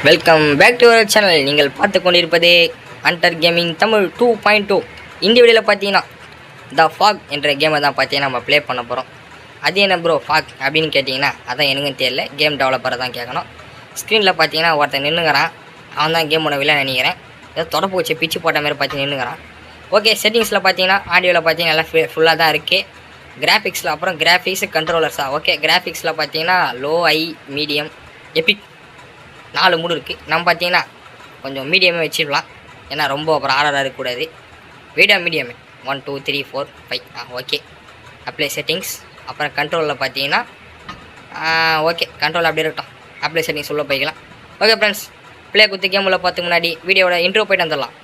Welcome back to our channel. நீங்கள் பார்த்து கொண்டிருப்பது ஹண்டர் கேமிங் தமிழ் 2.2. இந்த வீடியோவில் பார்த்தீங்கன்னா த ஃபாக் என்ற கேமை தான் பார்த்தீங்கன்னா நம்ம ப்ளே பண்ண போகிறோம். அது என்ன ப்ரோ ஃபாக் அப்படின்னு கேட்டிங்கன்னா அதான் எனக்கும் தெரியல, கேம் டெவலப்பரை தான் கேட்கணும். ஸ்க்ரீனில் பார்த்தீங்கன்னா ஒருத்தன் நின்றுங்கிறான், அவன் தான் கேமோட விலை நினைக்கிறேன். ஏதோ தொடப்பு வச்சு பிச்சு போட்ட மாதிரி பார்த்து நின்றுங்கிறான். ஓகே, செட்டிங்ஸில் பார்த்தீங்கன்னா ஆடியோவில் பார்த்தீங்கன்னா நல்லா ஃபுல்லாக தான் இருக்குது. கிராஃபிக்ஸில் அப்புறம் கிராஃபிக்ஸ் கண்ட்ரோலர்ஸாக ஓகே. கிராஃபிக்ஸில் பார்த்தீங்கன்னா லோ, ஹை, மீடியம், எபிக் 4 மூடு இருக்குது. நம்ம பார்த்தீங்கன்னா கொஞ்சம் மீடியமே வச்சிடலாம், ஏன்னா ரொம்ப அப்புறம் ஆர்டராக இருக்கக்கூடாது. மீடியமே 1 2 3 4 5 ஓகே. Apply settings. அப்புறம் கண்ட்ரோலில் பார்த்தீங்கன்னா ஓகே, கண்ட்ரோல் அப்படியே இருக்கட்டும். அப்ளை செட்டிங்ஸ் உள்ள போய்க்கலாம். ஓகே ஃப்ரெண்ட்ஸ், ப்ளே குத்து கேம் உள்ள பார்த்துக்கு முன்னாடி வீடியோட இன்ட்ரோ போய்ட்டு வந்துடலாம்.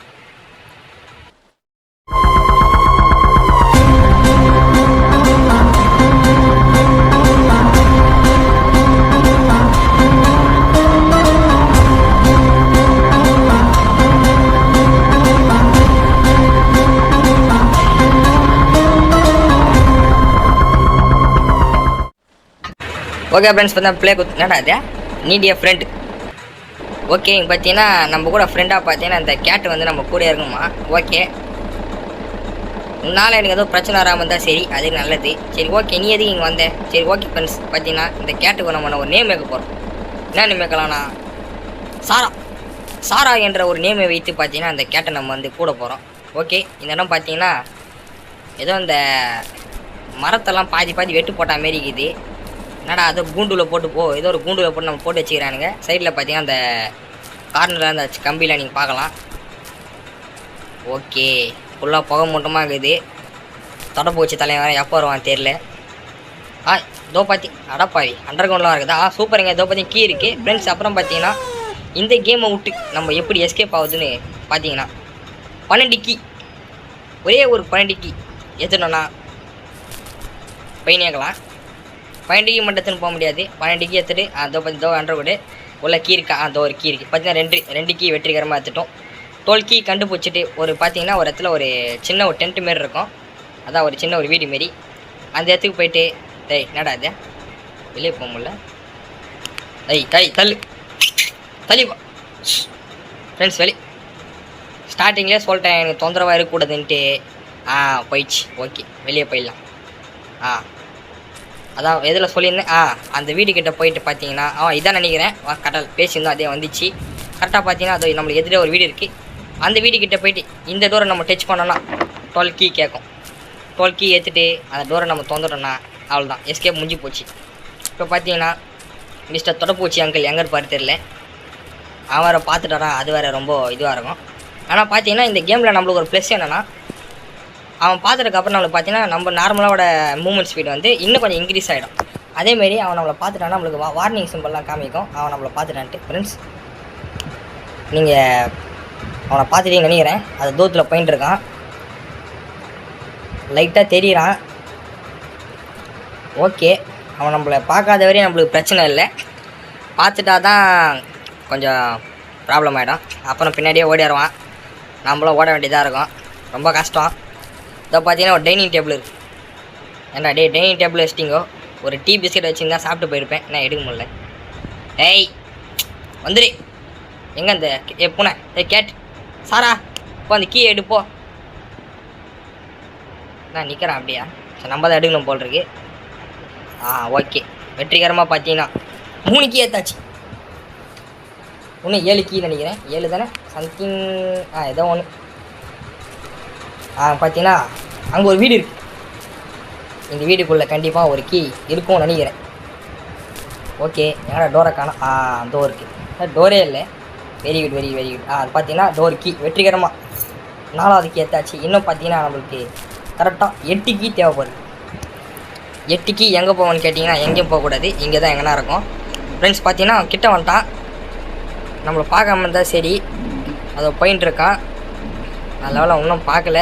ஓகே ஃப்ரெண்ட்ஸ், பார்த்தா ப்ளே குத்து என்னடா அது நீட் எ ஃப்ரெண்ட். ஓகே, இங்கே பார்த்தீங்கன்னா நம்ம கூட ஃப்ரெண்டாக பார்த்தீங்கன்னா இந்த கேட்டு வந்து நம்ம கூட இருக்குமா. ஓகே, உன்னால் எனக்கு ஏதோ பிரச்சனை வராமல் இருந்தால் சரி, அது நல்லது. சரி ஓகே, நீ எதுக்கு இங்கே வந்தேன்? சரி ஓகே ஃப்ரெண்ட்ஸ், பார்த்தீங்கன்னா இந்த கேட்டுக்கு நம்ம ஒரு நேம் வைக்க போகிறோம். என்ன நேம் வைக்கலாம்னா சாரா என்ற ஒரு நேமை வைத்து பார்த்தீங்கன்னா அந்த கேட்டை நம்ம வந்து கூட போகிறோம். ஓகே, இந்த இடம் பார்த்தீங்கன்னா ஏதோ இந்த மரத்தெல்லாம் பாதி வெட்டு போட்ட மாரி இருக்குது. என்னடா அது கூண்டுல போட்டு ஏதோ ஒரு கூண்டுல போட்டு நம்ம போட்டு வச்சுக்கிறானுங்க. சைடில் பார்த்தீங்கன்னா அந்த கார்னரில் அந்த கம்பியில் நீங்கள் பார்க்கலாம். ஓகே, ஃபுல்லாக புகை மூட்டமாக இருக்குது. தொடப்பு வச்சு தலைவன் எப்போ வருவான்னு தெரில. இதோ பார்த்தி அடப்பாவி அண்டர் கிரவுண்ட்லாம் இருக்குதா? சூப்பருங்க. இதோ பார்த்தி கீ இருக்குது ஃப்ரெண்ட்ஸ். அப்புறம் பார்த்தீங்கன்னா இந்த கேமை விட்டு நம்ம எப்படி எஸ்கேப் ஆகுதுன்னு பார்த்தீங்கன்னா 12 கீ, ஒரே ஒரு 12 கீ எத்தணும்னா பையனேக்கலாம். 12 கீ மட்டும் எடுத்துன்னு போக முடியாது. 12 கீ எடுத்துட்டு அதோ அண்டர் கூட உள்ள கீ இருக்கா? அதோ ஒரு கீ இருக்குது பார்த்தீங்கன்னா. ரெண்டு கீ வெற்றிகரமாக எடுத்துட்டோம். 12 கீ கண்டுபிடிச்சிட்டு பார்த்தீங்கன்னா ஒரு இடத்துல ஒரு சின்ன ஒரு டென்ட் மாரி இருக்கும். அதான் ஒரு சின்ன ஒரு வீடு மாரி. அந்த இடத்துக்கு போயிட்டு என்னடா அது வெளியே போக முடியல. தள்ளி ஃப்ரெண்ட்ஸ், ஸ்டார்டிங்லேயே சொல்லிட்டேன் எனக்கு தொந்தரவாக இருக்கக்கூடாதுன்ட்டு. போயிடுச்சு. ஓகே, வெளியே போயிடலாம். அதான் எதில் சொல்லியிருந்தேன். அந்த வீடுக்கிட்ட போயிட்டு பார்த்தீங்கன்னா இதான் நினைக்கிறேன். கடல் பேசியிருந்தோம், அதே வந்துச்சு கரெக்டாக. பார்த்தீங்கன்னா அது நம்மளுக்கு எதிரே ஒரு வீடு இருக்குது. அந்த வீடுக்கிட்ட போயிட்டு இந்த டோரை நம்ம டச் பண்ணோன்னா 12 கீ கேட்கும். 12 கீ ஏற்றுட்டு அந்த டோரை நம்ம தொந்தரோன்னா அவ்வளோதான், எஸ்கேப் முடிஞ்சு போச்சு. இப்போ பார்த்தீங்கன்னா மிஸ்டர் தொடப்பூச்சி அங்கிள் எங்கே இருப்பார் தெரில. அவன் வேறு பார்த்துட்டு வரான், அது வேறு ரொம்ப இதுவாக இருக்கும். ஆனால் பார்த்தீங்கன்னா இந்த கேமில் நம்மளுக்கு ஒரு ப்ளஸ் என்னென்னா, அவன் பார்த்துட்டதுக்கப்புறம் நம்மளுக்கு பார்த்தீங்கன்னா நம்ம நார்மலாவோட மூவ்மெண்ட் ஸ்பீடு வந்து இன்னும் கொஞ்சம் இன்க்ரீஸ் ஆகிடும். அதேமாரி அவன் நம்மளை பார்த்துட்டான்னா நம்மளுக்கு வார்னிங் சிம்பிள்லாம் காமிக்கும் அவன் நம்மளை பார்த்துட்டான்ட்டு. ஃப்ரெண்ட்ஸ், நீங்கள் அவனை பார்த்துட்டே நினைக்கிறேன். அது தூரத்தில் போயின்ட்டு இருக்கான், லைட்டாக தெரியிறான். ஓகே, அவன் நம்மளை பார்க்காத வரையும் நம்மளுக்கு பிரச்சனை இல்லை. பார்த்துட்டா தான் கொஞ்சம் ப்ராப்ளம் ஆகிடும். அப்புறம் பின்னாடியே ஓடிடுவான், நம்மளும் ஓட வேண்டியதாக இருக்கும், ரொம்ப கஷ்டம். இதை பார்த்தீங்கன்னா ஒரு டைனிங் டேபிள் இருக்குது. ஏன்டா டைனிங் டேபிள் வச்சிட்டிங்கோ, ஒரு டீ பிஸ்கெட் வச்சுருந்தா சாப்பிட்டு போயிருப்பேன். நான் எடுக்க முடியல. வந்துடு. எங்கே அந்த பூனை? கேட் சாரா, இப்போ அந்த கீ எடுப்போ. நான் நிற்கிறேன் அப்படியா? சரி, நம்ம தான் எடுக்கணும் போல் இருக்கு. ஓகே, வெற்றிகரமாக பார்த்தீங்கன்னா 3 கீ ஏற்றாச்சு. இன்னும் 7 கீ நினைக்கிறேன். 7 தானே சம்திங். ஏதோ ஒன்று. பார்த்தீங்கன்னா அங்கே ஒரு வீடு இருக்குது. இந்த வீடுக்குள்ளே கண்டிப்பாக ஒரு கீ இருக்கும்னு நினைக்கிறேன். ஓகே, என்னடா டோரை காணோம். டோர் இருக்குது. டோரே இல்லை. Very good. அது பார்த்தீங்கன்னா டோர் கீ வெற்றிகரமாக 4வது கீ ஏற்றாச்சு. இன்னும் பார்த்தீங்கன்னா நம்மளுக்கு கரெக்டாக 8 கீ தேவைப்படுது. 8 கீ எங்கே போவோன்னு கேட்டிங்கன்னா எங்கேயும் போகக்கூடாது, இங்கே தான் எங்கன்னா இருக்கும். ஃப்ரெண்ட்ஸ், பார்த்தீங்கன்னா கிட்ட வந்துட்டான். நம்மளை பார்க்காம இருந்தால் சரி, அதை போயின்ட்டு இருக்கான். நல்ல வேலை இன்னும் பார்க்கல.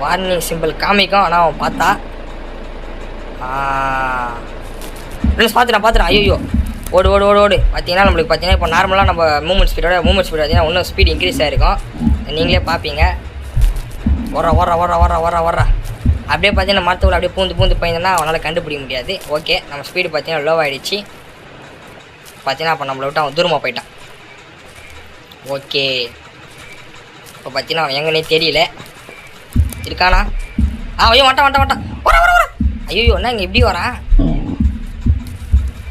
வார்னிங் சிம்பிள் காமிக்கும், ஆனால் அவன் பார்த்தா. ஃப்ரெண்ட்ஸ், பார்த்துட்டான். ஐயோ, ஓடு. பார்த்தீங்கன்னா நம்மளுக்கு பார்த்தீங்கன்னா இப்போ நார்மலாக நம்ம மூவ்மெண்ட் ஸ்பீடு பார்த்தீங்கன்னா இன்னும் ஸ்பீடு இன்க்ரீஸ் ஆகிருக்கும். நீங்களே பார்ப்பீங்க. வர்றா அப்படியே பார்த்தீங்கன்னா மரத்துக்குள்ள அப்படியே பூந்து போயிருந்தோன்னா அவனால் கண்டுபிடிக்க முடியாது. ஓகே, நம்ம ஸ்பீடு பார்த்தீங்கன்னா லோ ஆகிடுச்சு. பார்த்தீங்கன்னா அப்போ நம்மளை விட்டு அவன் தூரமாக போயிட்டான். ஓகே இப்போ பார்த்தீங்கன்னா அவன் எங்கன்னே தெரியல. இருக்கானா? ஐயோ வட்டான் வர. ஐயோ என்ன இங்கே எப்படி வரான்?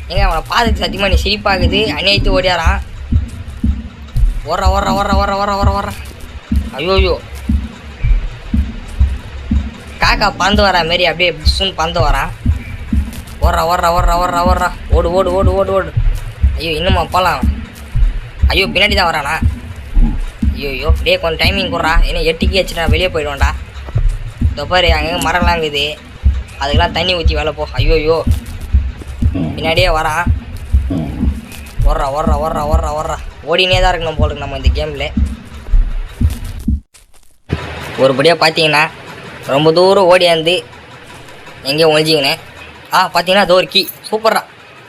ஏங்க அவனை பார்த்துட்டு சத்தியமாக நீ சிரிப்பாகுது. அநியாயத்து ஓடியாரான். ஓடுற. ஐயோயோ காக்கா பறந்து வரா மாரி அப்படியே புஷ்ஷுன்னு பறந்து வரான். ஓடுறா. ஓடு. ஐயோ இன்னுமா போகலாம். ஐயோ பின்னாடி தான் வரானா? ஐயோ டே கொஞ்சம் டைமிங் கொடுறா. ஏன்னா 8க்கு வச்சுட்டு நான் வெளியே போயிடுவேன்டா. இந்த பாரு அங்கே மரம்லாங்குது, அதுக்கெல்லாம் தண்ணி ஊற்றி வேலை போ. ஐயோயோ பின்னாடியே வரான். ஓடுறா. ஓடினே தான் இருக்கணும் போல இருக்கு நம்ம இந்த கேமில். ஒருபடியாக பார்த்தீங்கன்னா ரொம்ப தூரம் ஓடியாந்து எங்கேயோ ஒழிஞ்சிங்கண்ணே. பார்த்தீங்கன்னா அது ஒரு கீ சூப்பர்ரா.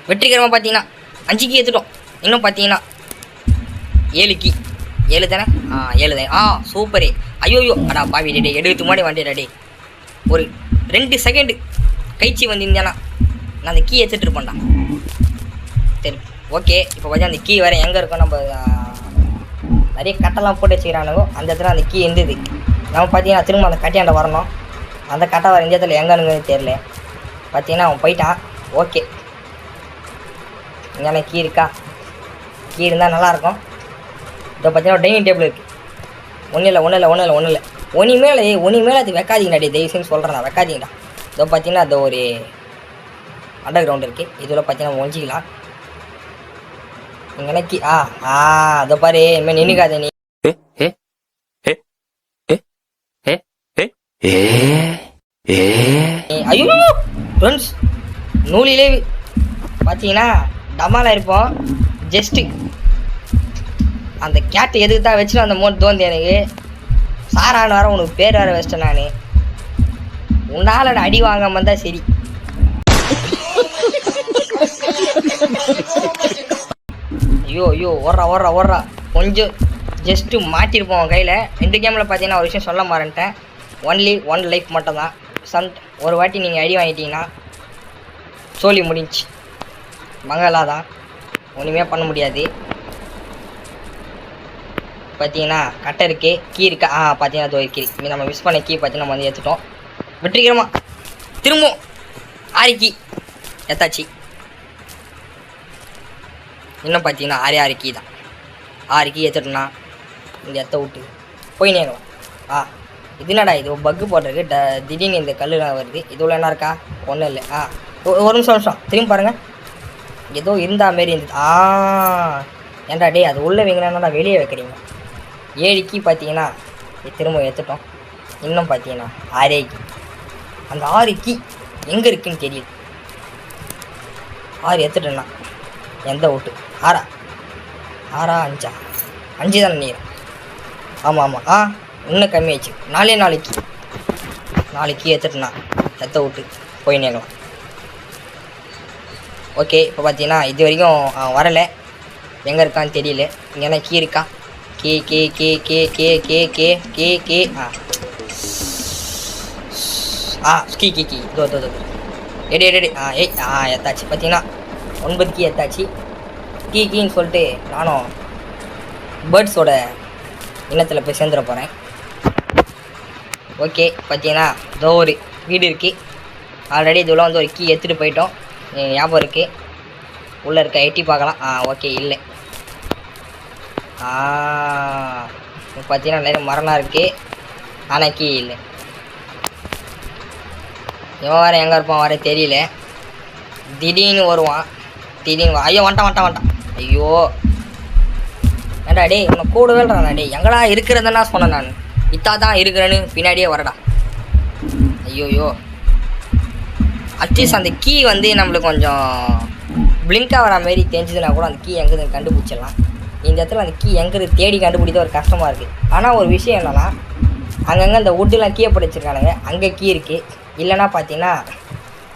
வெற்றிகரமாக பார்த்தீங்கன்னா 5 கீ எடுத்துட்டோம். இன்னும் பார்த்தீங்கன்னா 7 கீ. 7 தானே? 7 தானே. சூப்பரே. ஐயோயோ அடா பாவி டே எடுத்து முன்னாடி வண்டிடா. ஒரு 2 செகண்டு கழிச்சி வந்திருந்தேனா நான் அந்த கீ எடுத்துகிட்டு இருப்பேன்டா. சரி ஓகே. இப்போ பார்த்தா அந்த கீ வேறு எங்கே இருக்கும்? நம்ம நிறைய கட்டெல்லாம் போட்டு வச்சுக்கிறானுங்க. அந்த இடத்துல அந்த கீ இருந்தது. நம்ம பார்த்தீங்கன்னா திரும்ப அந்த கட்டியாண்ட வரணும். அந்த கட்டை வர இந்த இடத்துல எங்கேன்னு தெரியல. பார்த்தீங்கன்னா அவன் போயிட்டான். ஓகே இங்கே கீ இருக்கா? கீ இருந்தால் நல்லாயிருக்கும். இப்போ பார்த்தீங்கன்னா டைனிங் டேபிள் இருக்குது. ஒன்றும் இல்லை. ஒனி மேலே அது வைக்காதீங்கடா. தயவுசெய்து சொல்கிறேன் வைக்காதீங்கடா. இதோ பார்த்தீங்கன்னா அது ஒரு அண்டர் கிரவுண்ட் இருக்குது. இதில் பார்த்தீங்கன்னா ஒழிஞ்சிக்கலாம். இங்கே கீ அதோ பாரு இனிமேல் நின்றுக்காத நீ. ஐயோ ஃப்ரெண்ட்ஸ் நூலிலே பார்த்தீங்கன்னா டமாலாக இருப்போம். ஜஸ்ட்டு அந்த கேட்டு எதுக்கு தான் வச்சுட்டு அந்த மோட் தோந்து எனக்கு சாரான வர உனக்கு பேர் வேறு வச்சிட்டேன் நான். உன்னால் அடி வாங்காம இருந்தால் சரி. ஐயோ ஓடுறா. கொஞ்சம் ஜஸ்ட்டு மாட்டிருப்போம் கையில். 2 கேமில் பார்த்தீங்கன்னா ஒரு விஷயம் சொல்ல மாறேன்ட்டேன். ஒன்லி 1 லைஃப் மட்டும் தான். ஒரு வாட்டி நீங்கள் அடி வாங்கிட்டீங்கன்னா சோலி முடிஞ்சு மங்களா தான். ஒன்றுமே பண்ண முடியாது. பார்த்தீங்கன்னா கட்டை இருக்குது, கீ இருக்கா? பார்த்தீங்கன்னா அது ஒரு கீ. நம்ம மிஸ் பண்ண கீ பார்த்தீங்கன்னா நம்ம வந்து ஏற்றுட்டோம் வெற்றிகரமாக. திரும்பவும் 6 கீ எத்தாச்சு. இன்னும் பார்த்தீங்கன்னா 6 கீ தான். 6 கீ ஏற்றுட்டோன்னா இந்த எத்த விட்டு போய் நேங்கலாம். இது என்னடா இது பக்கு போட்டிருக்கு. திடீர்னு இந்த கல்லுலாம் வருது. இதுல என்ன இருக்கா? ஒன்றும் இல்லை. ஒரு நிமிஷம் திரும்பி பாருங்கள். ஏதோ இருந்தா மாரி இருந்தது. ஏன்டா டே அது உள்ளே வைங்கன்னா வெளியே வைக்கிறீங்க. 7 கீ பார்த்தீங்கன்னா திரும்ப ஏற்றுட்டோம். இன்னும் பார்த்தீங்கன்னா 6 கீ. அந்த 6 கீ எங்கே இருக்குன்னு தெரியுது. 6 ஏற்றுட்டேன்னா எந்த ஓட்டு? 6 5 5 தானே நீர்? ஆமாம் இன்னும் கம்மியாச்சு. 4 கீ. 4 கீ ஏற்றுட்டேன்னா எத்த ஓட்டு போய் நேங்கலாம். ஓகே இப்போ பார்த்தீங்கன்னா இது வரைக்கும் வரலை. எங்கே இருக்கான்னு தெரியல. இங்கே கீ இருக்கா? கே கீ தோ எடி எத்தாச்சு. பார்த்தீங்கன்னா 9 கீ எத்தாச்சு. கீன்னு சொல்லிட்டு நானும் பேர்ட்ஸோட இனத்தில் போய் சேர்ந்துட போகிறேன். ஓகே பார்த்தீங்கன்னா இதோ ஒரு வீடு இருக்குது. ஆல்ரெடி இதுல வந்து ஒரு கீ எடுத்துகிட்டு போயிட்டோம். ஞாபகம் இருக்குது. உள்ளே இருக்க எட்டி பார்க்கலாம். ஓகே இல்லை. இப்போ பார்த்தீங்கன்னா நிறைய மரம்லாம் இருக்குது. ஆனால் கீ இல்லை. இவன் வேறு எங்கே இருப்பான் வர தெரியல. திடீர்னு வருவான். ஐயோ வந்துட்டான். ஐயோ ஏண்டா டே உன்னை கூடவே இல்லைடா டே. எங்கடா இருக்கிறதுன்னா சொன்னேன் நான். இத்தா தான் இருக்கிறேன்னு பின்னாடியே வரடா. ஐயோயோ அட்லீஸ்ட் அந்த கீ வந்து நம்மளுக்கு கொஞ்சம் பிளிங்காக வர மாரி தெரிஞ்சதுன்னா கூட அந்த கீ எங்கேருந்து கண்டுபிடிச்சிடலாம். இந்த இடத்துல அந்த கீ எங்கே தேடி கண்டுபிடிக்க ஒரு கஷ்டமாக இருக்குது. ஆனால் ஒரு விஷயம் என்னென்னா அங்கங்கே அந்த வுட்டுலாம் கீயை போட்டு வச்சுருக்கானுங்க. அங்கே கீ இருக்குது. இல்லைன்னா பார்த்தீங்கன்னா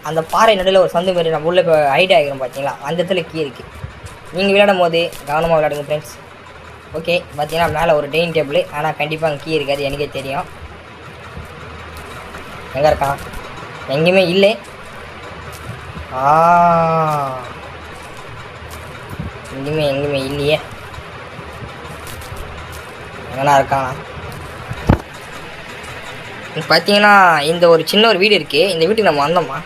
அந்த பாறை நடுவில் ஒரு சந்து மாரி நம்ம உள்ளே ஐடியா ஆகிரும் பார்த்தீங்களா, அந்த இடத்துல கீ இருக்குது. நீங்கள் விளையாடும் போது கவனமாக விளையாடுங்க ஃப்ரெண்ட்ஸ். ஓகே பார்த்தீங்கன்னா மேலே ஒரு டைனிங் டேபிள். ஆனால் கண்டிப்பாக அங்கே கீ இருக்காது, எனக்கே தெரியும். எங்கே இருக்கான்? எங்கேயுமே இல்லை. எங்கேயுமே இல்லையே. எங்கன்னா இருக்கானா பார்த்தீங்கன்னா இந்த ஒரு சின்ன ஒரு வீடு இருக்குது. இந்த வீட்டுக்கு நம்ம வந்தோமா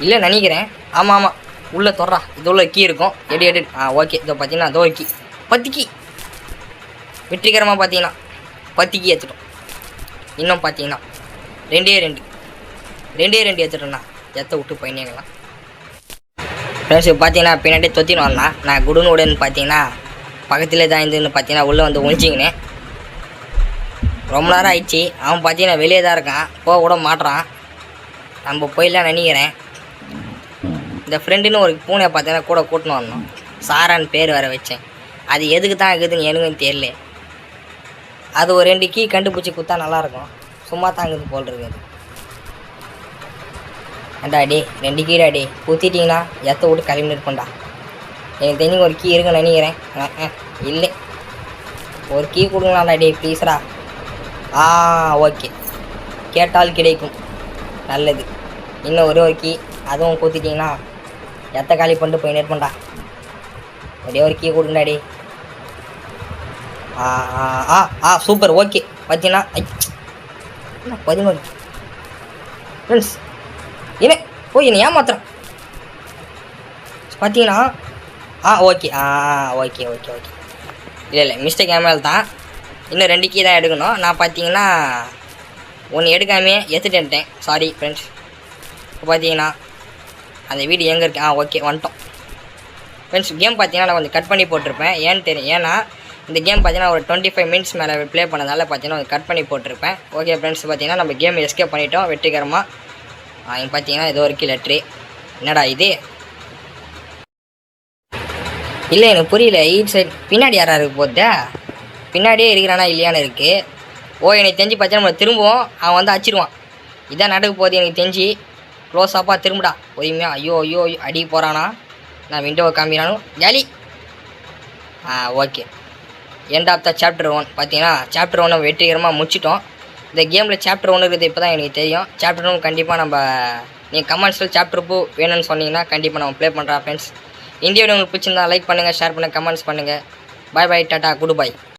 இல்லை நினைக்கிறேன். ஆமாம் ஆமாம், உள்ளே தொடரா. இது உள்ள கீ இருக்கும். எடு. ஓகே. இதோ பார்த்தீங்கன்னா அதோ கீ 10 கீ வெற்றிகரமாக பார்த்தீங்கன்னா 10 கீ ஏற்றுட்டோம். இன்னும் பார்த்தீங்கன்னா 2 ஏற்றுட்டோம்ண்ணா. எத்த விட்டு போயினேங்களாம் ஃப்ரெண்ட்ஸ். பார்த்தீங்கன்னா பின்னாடி தொத்தின்னு வரலாம். நான் குடுன்னு உடனே பார்த்தீங்கன்னா பக்கத்தில் தான் இருந்துன்னு பார்த்தீங்கன்னா உள்ளே வந்து ஒழிச்சிங்கினேன். ரொம்ப நேரம் ஆயிடுச்சு. அவன் பார்த்தீங்கன்னா வெளியே தான் இருக்கான். போக கூட மாட்டுறான். நம்ம போயிடலாம் நினைக்கிறேன். இந்த ஃப்ரெண்டுன்னு ஒரு பூனையை பார்த்தீங்கன்னா கூட கூட்டின்னு வரணும். சாரான்னு பேர் வேறு வச்சேன். அது எதுக்கு தான் இருக்குதுன்னு எனக்கும் தெரியல. அது ஒரு 2 கீ கண்டுபிடிச்சி குத்தா நல்லாயிருக்கும். சும்மா தாங்குது போல் இருக்குது. ஏண்டா டே 2 கீடா டே குத்திட்டிங்கன்னா எத்த விட்டு கிளம்பி இருப்பேன்டா. எனக்கு தெரிஞ்சு ஒரு கீ இருக்குன்னு நினைக்கிறேன். இல்லை, ஒரு கீ கொடுங்களாடா டே ப்ளீஸ்ரா. ஓகே, கேட்டால் கிடைக்கும். நல்லது. இன்னும் ஒரே ஒரு கீ, அதுவும் குத்திட்டிங்கன்னா எத்த காலி பண்ணிட்டு போய் நிற்பேன்டா. ஒரே ஒரு கீ கொடுங்கடா டே. சூப்பர். ஓகே. பார்த்தீங்கன்னா 11 ஃப்ரெண்ட்ஸ். என்ன போய் என்ன ஏமாத்துறேன் பார்த்தீங்கன்னா. ஓகே. ஓகே. இல்லை மிஸ்டேக் ஏமால் தான். இன்னும் 2 கீ தான் எடுக்கணும். நான் பார்த்தீங்கன்னா 1 எடுக்காமே எடுத்துட்டேன்ட்டேன். Sorry friends. இப்போ பார்த்தீங்கன்னா அந்த வீடு எங்கே இருக்கு? ஓகே வந்துட்டோம் ஃப்ரெண்ட்ஸ். கேம் பார்த்தீங்கன்னா நான் கொஞ்சம் கட் பண்ணி போட்டிருப்பேன். ஏன்னு தெரியும். ஏன்னா இந்த கேம் பார்த்தீங்கன்னா ஒரு 25 மினிட்ஸ் மேலே ப்ளே பண்ணதால பார்த்தீங்கன்னா கட் பண்ணி போட்டிருப்பேன். Okay friends. பார்த்தீங்கன்னா நம்ம கேம் எஸ்கேப் பண்ணிட்டோம் வெற்றிகரமாக. இங்கே பார்த்தீங்கன்னா ஏதோ ஒரு லெட்ரு. என்னடா இது? இல்லை எனக்கு புரியல. ஈட் சைட் பின்னாடி யாராக இருக்கு போதா? பின்னாடியே இருக்கிறானா இல்லையான்னு இருக்குது. எனக்கு தெரிஞ்சு பார்த்தீங்கன்னா நம்ம திரும்புவோம். அவன் வந்து அடிச்சிடுவான். இதான் நடக்க போகுது எனக்கு தெரிஞ்சு. க்ளோஸ் ஆப்பா திரும்புடா பொறுமையாக. ஐயோ அடி போகிறானா? நான் விண்டோவை காமிக்கிறானு கேலி. Okay. End of the chapter 1. பார்த்தீங்கன்னா சாப்டர் 1 வெற்றிகரமாக முடிச்சிட்டோம். இந்த கேமில் சாப்டர் 1 இருக்குது இப்போ தான் எனக்கு தெரியும். சாப்டர் 1 கண்டிப்பாக நம்ம நீங்கள் கமெண்ட்ஸில் சாப்டர் 2 வேணும்னு சொன்னீங்கன்னா கண்டிப்பாக நம்ம ப்ளே பண்ணுறோம் ஃப்ரெண்ட்ஸ். இந்த வீடியோ உங்களுக்கு பிடிச்சிருந்தா லைக் பண்ணுங்கள், ஷேர் பண்ணுங்கள், கமெண்ட்ஸ் பண்ணுங்கள். பாய் டாட்டா குட் பை.